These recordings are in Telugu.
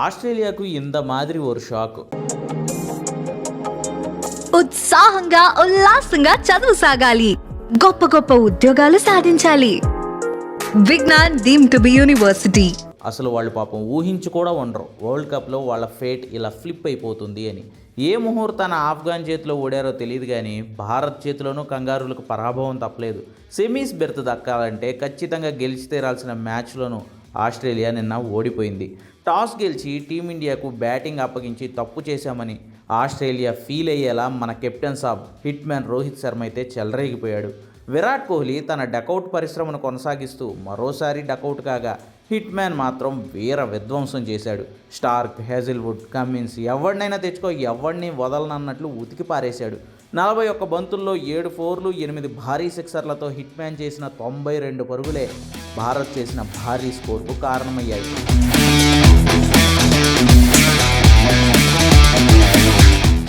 ఆస్ట్రేలియాకు ఇంత మాదిరి ఓ షాక్. ఉత్సాహంగా ఉల్లాసంగా చదువు సాగాలి, గొప్ప గొప్ప ఉద్యోగాలు సాధించాలి. Vignan deemed to be university. అసలు వాళ్ళు పాపం ఊహించి కూడా ఉండరు వరల్డ్ కప్లో వాళ్ళ ఫేట్ ఇలా ఫ్లిప్ అయిపోతుంది అని. ఏ ముహూర్తాన ఆఫ్ఘాన్ చేతిలో ఓడారో తెలియదు కానీ భారత్ చేతిలోనూ కంగారులకు పరాభవం తప్పలేదు. సెమీస్ బెర్త్ దక్కాలంటే ఖచ్చితంగా గెలిచి తీరాల్సిన మ్యాచ్లోనూ ఆస్ట్రేలియా నిన్న ఓడిపోయింది. టాస్ గెలిచి టీమిండియాకు బ్యాటింగ్ అప్పగించి తప్పు చేశామని ఆస్ట్రేలియా ఫీల్ అయ్యేలా మన కెప్టెన్ సాబ్ హిట్ మ్యాన్ రోహిత్ శర్మ అయితే చెలరేగిపోయాడు. విరాట్ కోహ్లీ తన డకౌట్ పరిశ్రమను కొనసాగిస్తూ మరోసారి డకౌట్ కాగా హిట్ మ్యాన్ మాత్రం వీర విధ్వంసం చేశాడు. స్టార్క్, హేజిల్వుడ్, కమిన్స్ ఎవరినైనా తెచ్చుకో ఎవరిని వదలనన్నట్లు ఉతికి పారేశాడు. 41 బంతుల్లో 7 ఫోర్లు 8 భారీ సిక్సర్లతో హిట్ మ్యాన్ చేసిన 92 పరుగులే భారత్ చేసిన భారీ స్కోర్కు కారణమయ్యాయి.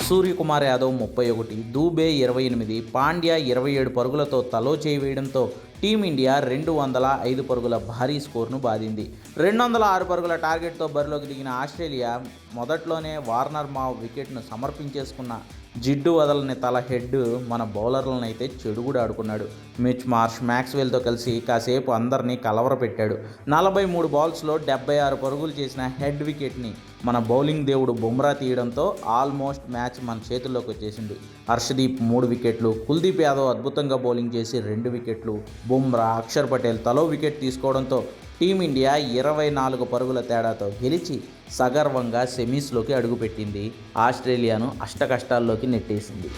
సూర్యకుమార్ యాదవ్ 31, దూబే 28, పాండ్యా 27 పరుగులతో తలో చేయి వేయడంతో టీమిండియా 205 పరుగుల భారీ స్కోర్ను బాదింది. 206 పరుగుల టార్గెట్తో బరిలోకి దిగిన ఆస్ట్రేలియా మొదట్లోనే వార్నర్ మావ్ వికెట్ను సమర్పించేసుకున్న జిడ్డు వదలని తల హెడ్ మన బౌలర్లను అయితే చెడుగుడు ఆడుకున్నాడు. మిచ్ మార్ష్, మ్యాక్స్వెల్తో కలిసి కాసేపు అందరినీ కలవరపెట్టాడు. 43 బాల్స్లో 76 పరుగులు చేసిన హెడ్ వికెట్ని మన బౌలింగ్ దేవుడు బుమ్రా తీయడంతో ఆల్మోస్ట్ మ్యాచ్ మన చేతుల్లోకి వచ్చేసింది. హర్షదీప్ 3 వికెట్లు, కుల్దీప్ యాదవ్ అద్భుతంగా బౌలింగ్ చేసి 2 వికెట్లు, బుమ్రా, అక్షర్ పటేల్ తలో వికెట్ తీసుకోవడంతో టీమిండియా 24 పరుగుల తేడాతో గెలిచి సగర్వంగా సెమీస్లోకి అడుగుపెట్టింది. ఆస్ట్రేలియాను అష్టకష్టాల్లోకి నెట్టేసింది.